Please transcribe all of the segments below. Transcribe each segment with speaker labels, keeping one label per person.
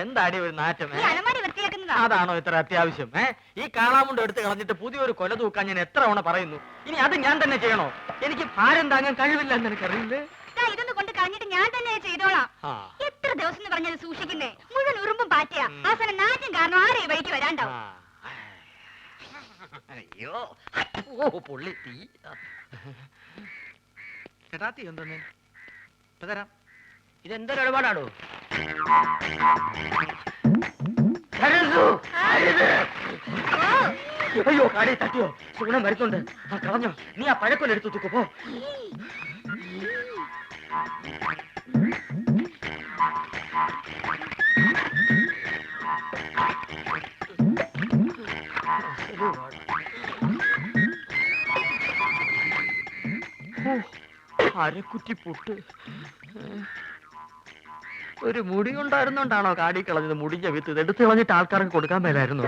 Speaker 1: എന്താടി ഒരു നാറ്റം? അതാണോ ഇത്ര അത്യാവശ്യം? ഈ കാളാമുണ്ട് എടുത്ത് കളഞ്ഞിട്ട് പുതിയൊരു കൊല തൂക്കാൻ ഞാൻ എത്ര തവണ പറയുന്നു. ഇനി അത് ഞാൻ തന്നെ ചെയ്യണോ? എനിക്ക് ഭാരം താങ്ങാൻ കഴിവില്ല എന്ന് എനിക്കറിയില്ലേ.
Speaker 2: ഇതൊന്ന് കൊണ്ട് കളഞ്ഞിട്ട് ഞാൻ തന്നെ ചെയ്തോളാം. എത്ര ദിവസം പറഞ്ഞത് സൂക്ഷിക്കുന്നേ? മുഴുവൻ ഉറുമ്പും പാറ്റിയാ. അവസാനം നാറ്റും കാരണം ആരെയും വഴിക്ക് വരാണ്ടാവും.
Speaker 1: അയ്യോ പൊള്ളി തീ. ചേട്ടാ തീ എന്തോന്ന് ഇപ്പൊ തരാം. ഇതെന്തൊരു ഇടപാടാണോ? അയ്യോ കാടി തട്ടിയോ? സുഗുണം വരുന്നുണ്ട്. കളഞ്ഞോ? നീ ആ പഴക്കൊല്ലെടുത്തു തൂക്കോ. പോ. അരക്കുറ്റി പുട്ട്. ഒരു മുടി ഉണ്ടായിരുന്നോണ്ടാണോ കാടി കളഞ്ഞത്? മുടിഞ്ഞ വിത്ത് എടുത്ത് കളഞ്ഞിട്ട് ആൾക്കാർക്ക് കൊടുക്കാൻ മേലായിരുന്നു.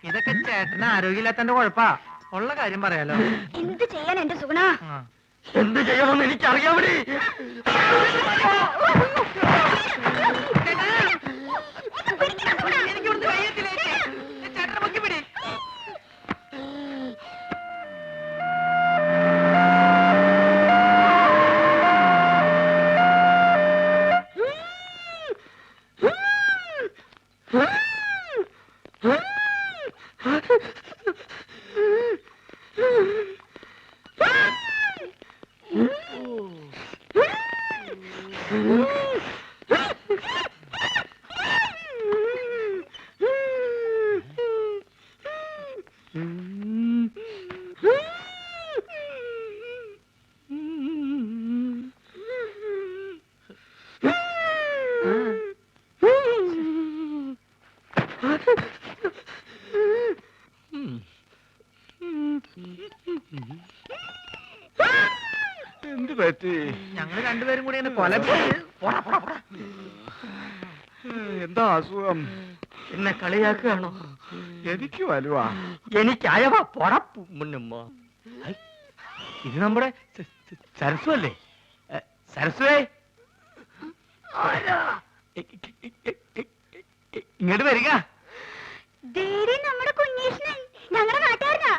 Speaker 1: ഇതൊക്കെ ചേട്ടന് ആരോഗ്യമില്ലാത്തന്റെ കുഴപ്പാ. ഉള്ള കാര്യം പറയാലോ.
Speaker 2: എന്ത് ചെയ്യാൻ എന്റെ സുഗുണ?
Speaker 1: എന്ത് ചെയ്യണമെന്ന് എനിക്കറിയാവിടെ. എന്ത് പറ്റി? ഞങ്ങൾ രണ്ടുപേരും കൂടി കൊല. എന്താ അസുഖം? എന്നെ കളിയാക്കുകയാണോ? എനിക്ക് വലുവാ. എനിക്ക് അയവാ. മുന്നുമ്മ. ഇത് നമ്മുടെ സരസ്വ അല്ലേ? സരസ്വേ, ഇങ്ങോട്ട് വരിക.
Speaker 2: നമ്മുടെ കുഞ്ഞീഷ്ണൻ ഞങ്ങളുടെ നാട്ടുകാരനാ.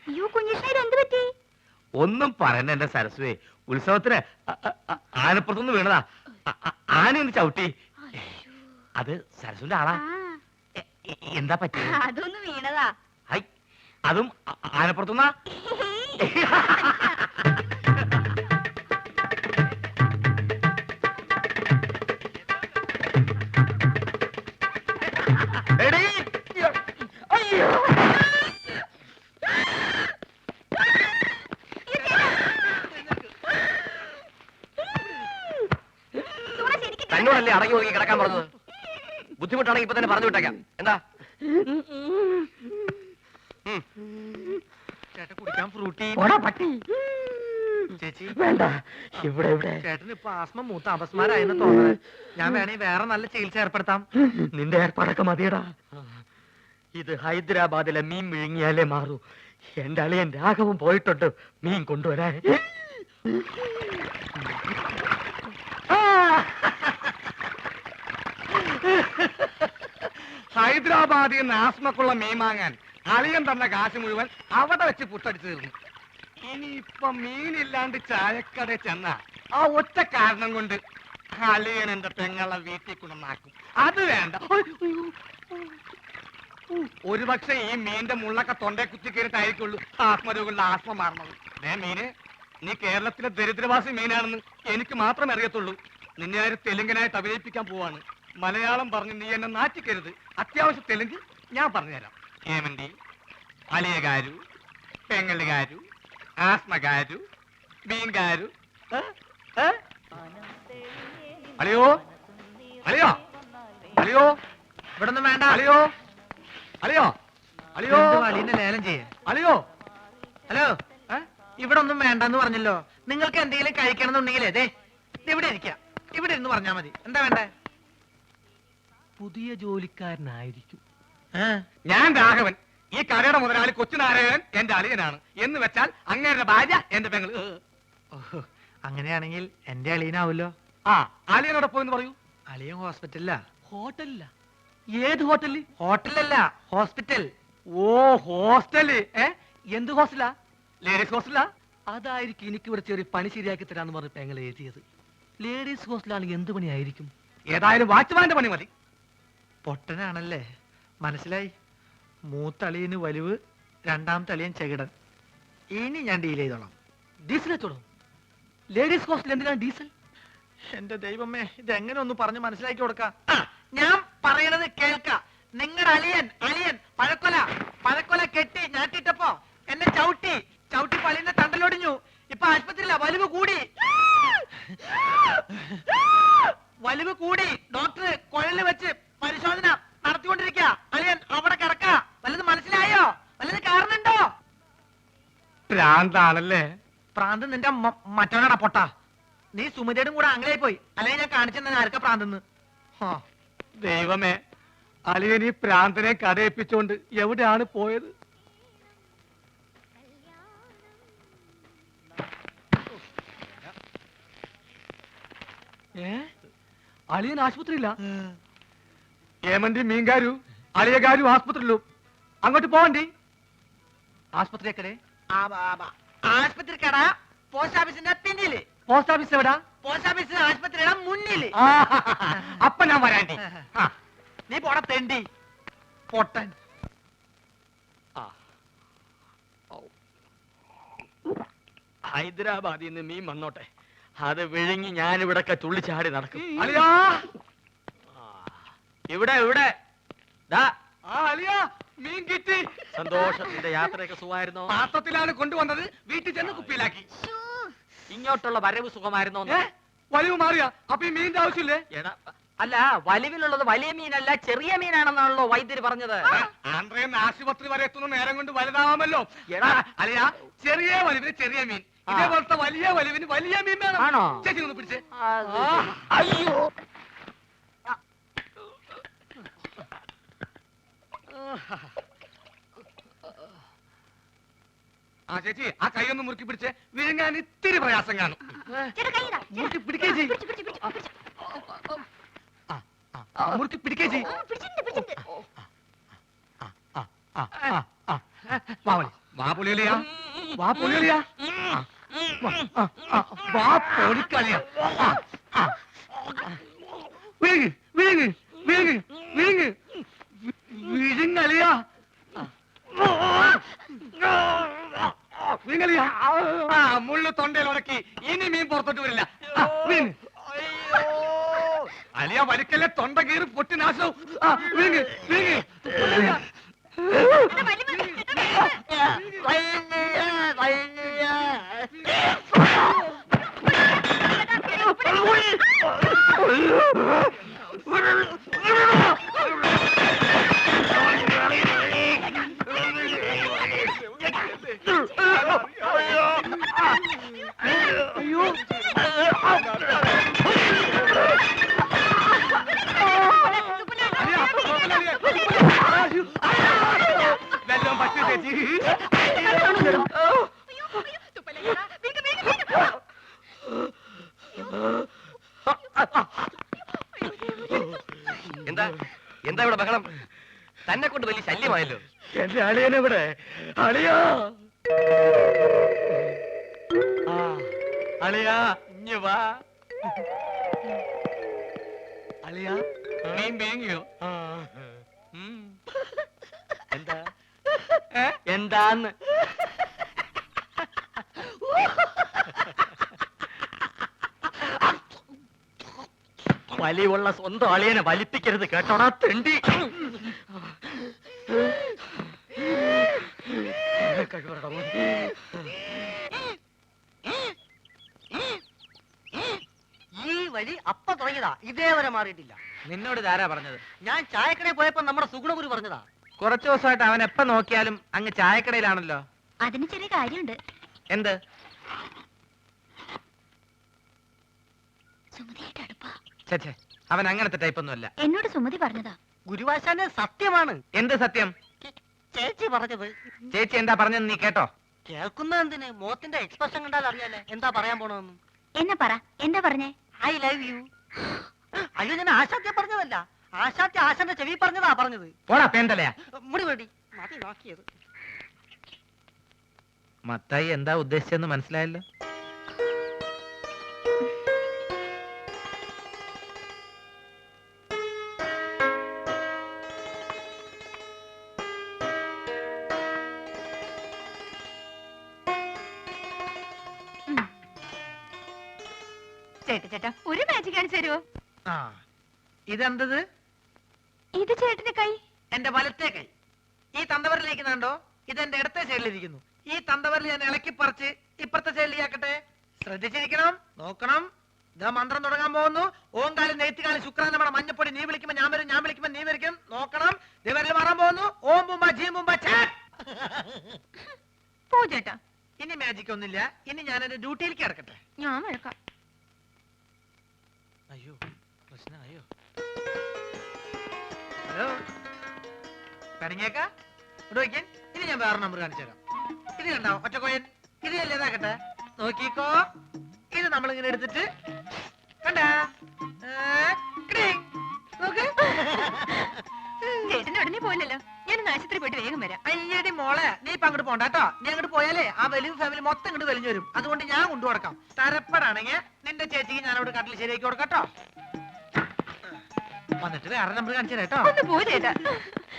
Speaker 2: അയ്യോ കുഞ്ഞീഷ്ണൻ, എന്ത് പറ്റി?
Speaker 1: ഒന്നും പറയണ്ട എന്റെ സരസ്വേ. ഉത്സവത്തിന് ആനപ്പുറത്തുനിന്ന് വീണതാ. ആനയൊന്ന് ചവിട്ടി. അത് സരസ്വന്റെ ആളാ. എന്താ പറ്റി?
Speaker 2: അതൊന്ന് വീണതാ.
Speaker 1: അതും ആനപ്പുറത്തുനിന്നാ? തന്നോടല്ലേ അടങ്ങി ഒതുങ്ങി കിടക്കാൻ പറഞ്ഞത്? ബുദ്ധിമുട്ടാണെങ്കിൽ ഇപ്പൊ തന്നെ പറഞ്ഞു വിട്ടേക്കാം. എന്താ ചേട്ടൻ കുടിക്കാൻ ഫ്രൂട്ടി? ചേച്ചി വേണ്ട. ഇവിടെ ഇവിടെ ചേട്ടന് ഇപ്പൊ ആസ്മ മൂത്ത അപസ്മാരായെന്ന് തോന്നുന്നത്. ഞാൻ വേണമെങ്കിൽ വേറെ നല്ല ചികിത്സ ഏർപ്പെടുത്താം. നിന്റെ ഏർപ്പാടൊക്കെ മതിയടാ. ഇത് ഹൈദരാബാദിലെ മീൻ വിഴുങ്ങിയാലേ മാറൂ. എന്റെ അളിയൻ രാഘവൻ പോയിട്ടുണ്ട് മീൻ കൊണ്ടുവരാൻ. ഹൈദരാബാദിൽ നിന്ന് ആസ്മക്കുള്ള മീൻ വാങ്ങാൻ അളിയൻ തന്ന കാശ് മുഴുവൻ അവിടെ വെച്ച് പുട്ടടിച്ചു തീർന്നു. ഇനിയിപ്പൊ മീനില്ലാണ്ട് ചായക്കട ചെന്ന ആ ഒറ്റ കാരണം കൊണ്ട് അളിയൻ എന്റെ പെങ്ങളെ വീട്ടിൽ കൊണ്ടുവന്നാക്കും. അത് വേണ്ട. ഒരുപക്ഷെ ഈ മീന്റെ മുള്ളൊക്കെ തൊണ്ടേ കുത്തി കയറിട്ടായിരിക്കുള്ളൂ ആത്മരോഗങ്ങളുടെ ആസ്മ മാറുന്നത്. മീന്, നീ കേരളത്തിലെ ദരിദ്രവാസി മീനാണെന്ന് എനിക്ക് മാത്രമേ അറിയത്തുള്ളൂ. നിന്നെ ആര് തെലുങ്കനായിട്ട് അഭിനയിപ്പിക്കാൻ പോവാണ്. മലയാളം പറഞ്ഞ് നീ എന്നെ നാറ്റിക്കരുത്. അത്യാവശ്യം തെലുങ്ക് ഞാൻ പറഞ്ഞുതരാം. ഏമന്തി, അലിയകാരു, പെങ്ങലുകാരു, ആസ്മകാരു, മീൻകാരു. അളിയോ അളിയോ അളിയോ, ഇവിടെ ഒന്നും വേണ്ട. അളിയോ അളിയോ അളിയോ, അളിയന്റെ ലേലം ചെയ്യേ. അളിയോ ഹലോ, ഇവിടെ ഒന്നും വേണ്ടെന്ന് പറഞ്ഞല്ലോ. നിങ്ങൾക്ക് എന്തെങ്കിലും കഴിക്കണം എന്നുണ്ടെങ്കിൽ അതെ ഇവിടെ ഇരിക്കാം. ഇവിടെ ഇരുന്ന് പറഞ്ഞാൽ മതി. എന്താ വേണ്ടേ? പുതിയ ജോലിക്കാരനായിരിക്കും. ഞാൻ രാഘവൻ, ഈ കടയുടെ മുതലാളി കൊച്ചുനാരായണൻ എന്റെ അളിയനാണ്. എന്ന് വെച്ചാൽ അങ്ങേരുടെ ഭാര്യ എന്റെ പെങ്ങൾ.
Speaker 3: അങ്ങനെയാണെങ്കിൽ എന്റെ അളിയനാവല്ലോ.
Speaker 1: ആ, അളിയനോടൊപ്പം എന്ന് പറയൂ.
Speaker 3: അളിയൻ ഹോസ്പിറ്റലിലാ.
Speaker 1: ഹോട്ടലില്ല? ഏത് ഹോട്ടലിൽ?
Speaker 3: ഹോട്ടലല്ല, ഹോസ്പിറ്റൽ.
Speaker 1: ഓ, ഹോസ്റ്റല്. എന്ത് ഹോസ്റ്റലാ? ലേഡീസ് ഹോസ്റ്റലാ? അതായിരിക്കും എനിക്ക് ഇവിടെ ചെറിയ പണി ശരിയാക്കി തരാന്ന് പറഞ്ഞ് പെങ്ങൾ എഴുതിയത്. ലേഡീസ് ഹോസ്റ്റലാണെങ്കിൽ എന്ത് പണിയായിരിക്കും? ഏതായാലും വാച്ച്മാന്റെ പണി മതി.
Speaker 3: പൊട്ടനാണല്ലേ, മനസ്സിലായി. മൂത്തളിയന് വലിവ്, രണ്ടാമത്തെ അളിയൻ ചെകിടൻ. ഇനി ഞാൻ ഡീൽ ചെയ്തോളാം.
Speaker 1: ഡീസൽ വെച്ചോളൂ. ലേഡീസ് ഹോസ്റ്റൽ എന്തിനാണ് ഡീസൽ?
Speaker 3: എന്റെ ദൈവമേ, ഇതെങ്ങനെ ഒന്ന് പറഞ്ഞ് മനസ്സിലാക്കി കൊടുക്കാം. ഞാൻ പറയണത് കേൾക്ക. നിങ്ങളുടെ അളിയൻ പഴക്കൊല കെട്ടി ഞാട്ടിട്ടപ്പോ എന്നെ ചവിട്ടി പള്ളിന്റെ തണ്ടലൊടിഞ്ഞു. ഇപ്പൊ ആശുപത്രിയില്ല, വലിവ് കൂടി. ഡോക്ടർ കുഴലിൽ വെച്ച് പരിശോധന നടത്തിക്കൊണ്ടിരിക്കുക. അളിയൻ അവിടെ കിടക്ക. വല്ലത് മനസ്സിലായോ? വല്ലത് കാരണുണ്ടോ?
Speaker 1: ഭ്രാന്താണല്ലേ?
Speaker 3: പ്രാന്ത് നിന്റെ മറ്റവനാടാ പൊട്ട. നീ സുമിതയുടെ കൂടെ ആംഗ്ലയായി പോയി. അല്ലെങ്കിൽ ഞാൻ കാണിച്ചെന്നെ ആർക്കാ പ്രാന്തെന്ന്.
Speaker 1: ദൈവമേ, അളിയൻ ഈ പ്രാന്തനെ കടയിപ്പിച്ചോണ്ട് എവിടെയാണ് പോയത്? അളിയൻ ആശുപത്രിയില്ല? ഏമന്തി മീൻകാരു അളിയകാരു ആസ്പത്രിയിലു. അങ്ങോട്ട് പോവണ്ടി. ആസ്പത്രിക്കടെ?
Speaker 3: ആശുപത്രി കട പോസ്റ്റ് ഓഫീസിന്റെ പിന്നില്.
Speaker 1: പോസ്റ്റ് ഓഫീസ് എവിടാ?
Speaker 3: പോസ്റ്റ് ഓഫീസ് ആശുപത്രിയുടെ മുന്നില്.
Speaker 1: അപ്പൊ ഞാൻ വരാണ്ടി.
Speaker 3: നീ പോട തെണ്ടി പൊട്ടൻ.
Speaker 4: ഹൈദരാബാദിൽ നിന്ന് മീൻ വന്നോട്ടെ, അത് വിഴുങ്ങി ഞാനിവിടൊക്കെ തുള്ളിച്ചാടി നടക്കും.
Speaker 1: അളിയാ,
Speaker 4: ഇവിടെ ഇവിടെ ദാ
Speaker 1: അളിയാ, മീൻ കിട്ടി.
Speaker 4: സന്തോഷം. നിന്റെ യാത്രയൊക്കെ സുഖമായിരുന്നോ?
Speaker 1: പാത്രത്തിലാണ് കൊണ്ടുവന്നത്, വീട്ടിൽ ചെന്ന് കുപ്പിയിലാക്കി.
Speaker 4: ഇങ്ങോട്ടുള്ള വരവ് സുഖമായിരുന്നോ?
Speaker 1: വലിവ് മാറിയ അപ്പൊ ഈ മീനിന്റെ ആവശ്യമില്ലേ?
Speaker 4: എടാ, അല്ല, വലിവിലുള്ളത് വലിയ മീനല്ല ചെറിയ മീനാണെന്നാണല്ലോ വൈദ്യര് പറഞ്ഞത്.
Speaker 1: ആന്ധ്രയിൽ ആശുപത്രി വരെ എത്തുന്ന നേരം കൊണ്ട് വലുതാവാമല്ലോ. എടാ അളിയാ, ചെറിയ വലിവിന് ചെറിയ മീൻ, ഇതേപോലത്തെ വലിയ വലിവിന് വലിയ മീൻ വേണം.
Speaker 4: ആണോ?
Speaker 1: ചേച്ചി ഒന്ന് പിടിച്ചേ.
Speaker 4: അയ്യോ,
Speaker 1: ആ ചേച്ചി, ആ കൈ ഒന്ന് മുറുക്കി പിടിച്ചേ. വിഴുങ്ങാൻ ഇത്തിരി പ്രയാസം കാണും. മുറുക്കി പിടിക്കേ ചെയ്. മുറുക്കി പിടിക്കേ ചെയ്. വാ പുലിയലിയാ, വാ പുലിയലിയാ, വാ പൊളിക്കളിയാ. വിഴുങ്ങ് വിഴുങ്ങ് വിഴുങ്ങ് വിഴുങ്ങ് വിഴുങ്ങലിയാ, വിഴുങ്ങലിയാ. മുള്ളു തൊണ്ടയിൽ ഉടക്കി. ഇനി മീൻ പുറത്തോട്ട് വരില്ല. അലിയ വലിക്കല്ലേ, തൊണ്ട കീറി പൊട്ടി നാശവും. വിഴുങ്ങ് വിഴുങ്ങ്. വെള്ളം പറ്റി ചേച്ചി.
Speaker 4: എന്താ എന്താ ഇവിടെ ബഹളം? തന്നെ കൊണ്ട് വലിയ ശല്യമായല്ലോ.
Speaker 1: എന്റെ അളിയനെവിടെ? അളിയാ,
Speaker 4: അളിയാ, ഇഞ്ഞ് വാ.
Speaker 1: അളിയാ, മീൻ വേങ്ങിയോ?
Speaker 4: എന്താ എന്താന്ന്? വലിയുള്ള സ്വന്തം അളിയനെ വലിപ്പിക്കരുത് കേട്ടോടാ തെണ്ടി.
Speaker 3: ഈ വഴി അപ്പ തുടങ്ങിയതാ, ഇതേവരെ മാറിയിട്ടില്ല.
Speaker 4: നിന്നോട് ഇതാരാ പറഞ്ഞത്?
Speaker 3: ഞാൻ ചായക്കടയിൽ പോയപ്പോ നമ്മുടെ സുഗുണഗുരു പറഞ്ഞതാ.
Speaker 4: കുറച്ചു ദിവസമായിട്ട് അവൻ എപ്പ നോക്കിയാലും അങ്ങ് ചായക്കടയിലാണല്ലോ.
Speaker 2: അതിന് ചെറിയ കാര്യമുണ്ട്.
Speaker 4: എന്ത്?
Speaker 2: സുമതിയായിട്ട് അടുപ്പാ.
Speaker 4: ഛേ,
Speaker 1: അവൻ അങ്ങനത്തെ ടൈപ്പ് ഒന്നുമല്ല.
Speaker 2: എന്നോട് സുമതി പറഞ്ഞതാ.
Speaker 4: ഗുരുവാശാന്റെ സത്യമാണ്.
Speaker 1: എന്ത് സത്യം?
Speaker 4: ചേച്ചി പറഞ്ഞത്.
Speaker 1: ചേച്ചി എന്താ പറഞ്ഞെന്ന് നീ കേട്ടോ?
Speaker 4: കേൾക്കുന്ന എന്തിന്? മോത്തിന്റെ എക്സ്പ്രഷൻ കണ്ടാൽ അറിയാലേ എന്താ പറയാൻ പോണെന്ന്.
Speaker 2: എന്നെ പറ, എന്താ പറഞ്ഞേ?
Speaker 4: I love you. അയ്യോ, ഞാൻ ആശാത്യ പറഞ്ഞതല്ല. ആശാത്യ ആശാന്റെ ചെവി പറഞ്ഞതാ പറഞ്ഞത്.
Speaker 1: പോടാ പേന്തലയാ.
Speaker 4: മുടി വേണ്ടി മതി നോക്കിയത്.
Speaker 1: മത്തായി എന്താ ഉദ്ദേശിച്ചെന്ന് മനസ്സിലായല്ലോ.
Speaker 2: ചേട്ടാ ഒരു മാജിക് കാണിച്ചു തരുമോ?
Speaker 3: ആ ഇതെന്തത്?
Speaker 2: ഇത് ചേട്ടന്റെ കൈ.
Speaker 3: എന്റെ വലത്തെ കൈ. ഈ തന്തവരിലേക്ക് കണ്ടോ? ഇതെന്റെ ഇടത്തെ സൈഡിലിരിക്കുന്നു. ഈ തന്തവരിൽ ഞാൻ ഇളക്കി പറിച്ച് ഇപ്പുറത്തെ സൈഡിലേക്കാക്കട്ടെ. ശ്രദ്ധിച്ചിരിക്കണം, നോക്കണം. ഇതാ മന്ത്രം തുടങ്ങാൻ പോകുന്നു. ഓങ്കാലം നെയ്ത്തുകാലം ശുക്രാൻ നമ്മുടെ മഞ്ഞപ്പൊടി. നീ വിളിക്കുമ്പോ ഞാൻ വരും, ഞാൻ വിളിക്കുമ്പോ നീ വരിക്കും. നോക്കണം. ദിവരിൽ മാറാൻ പോകുന്നു. ഓം ബുംബ ജീ ബുംബ ഛേ.
Speaker 2: പോ ചേട്ടാ.
Speaker 3: ഇനി മാജിക് ഒന്നുമില്ല. ഇനി ഞാൻ എന്റെ ഡ്യൂട്ടിയിലേക്ക് കിടക്കട്ടെ.
Speaker 2: ഞാൻ വഴക്കാം.
Speaker 3: അയ്യോ പ്രശ്നമായോ? ഹലോ കണിങ്ങേക്ക, ഇവിടെ വയ്ക്കാൻ. ഇനി ഞാൻ വേറെ നമ്പർ കാണിച്ചു തരാം. ഇത് കണ്ടോ ഒറ്റക്കോയൻ? ഇത് അല്ലേതാക്കട്ടെ, നോക്കിക്കോ. ഇത് നമ്മളിങ്ങനെ എടുത്തിട്ട് കണ്ടാ നോക്ക്.
Speaker 2: ചേട്ടന്റെ ഉടനെ പോയില്ലല്ലോ. ഞാൻ ആശുപത്രി പോയിട്ട് വേഗം വരാം.
Speaker 3: അയ്യടി മോളെ, നീ ഇപ്പൊ അങ്ങോട്ട് പോണ്ട കേട്ടോ. നീ അങ്ങോട്ട് പോയാലേ ആ വലിയ ഫാമിലി മൊത്തം ഇങ്ങോട്ട് വലിഞ്ഞു വരും. അതുകൊണ്ട് ഞാൻ കൊണ്ടു കൊടുക്കാം. തരപ്പെടാണെങ്കിൽ നിന്റെ ചേച്ചിക്ക് ഞാൻ അവിടെ കട്ടിൽ ശരിയാക്കി കൊടുക്കട്ടോ. വന്നിട്ട് വേറെ നമ്പർ കാണിച്ചു തരാം കേട്ടോ.
Speaker 2: ഒന്ന് പോ ചേട്ടാ.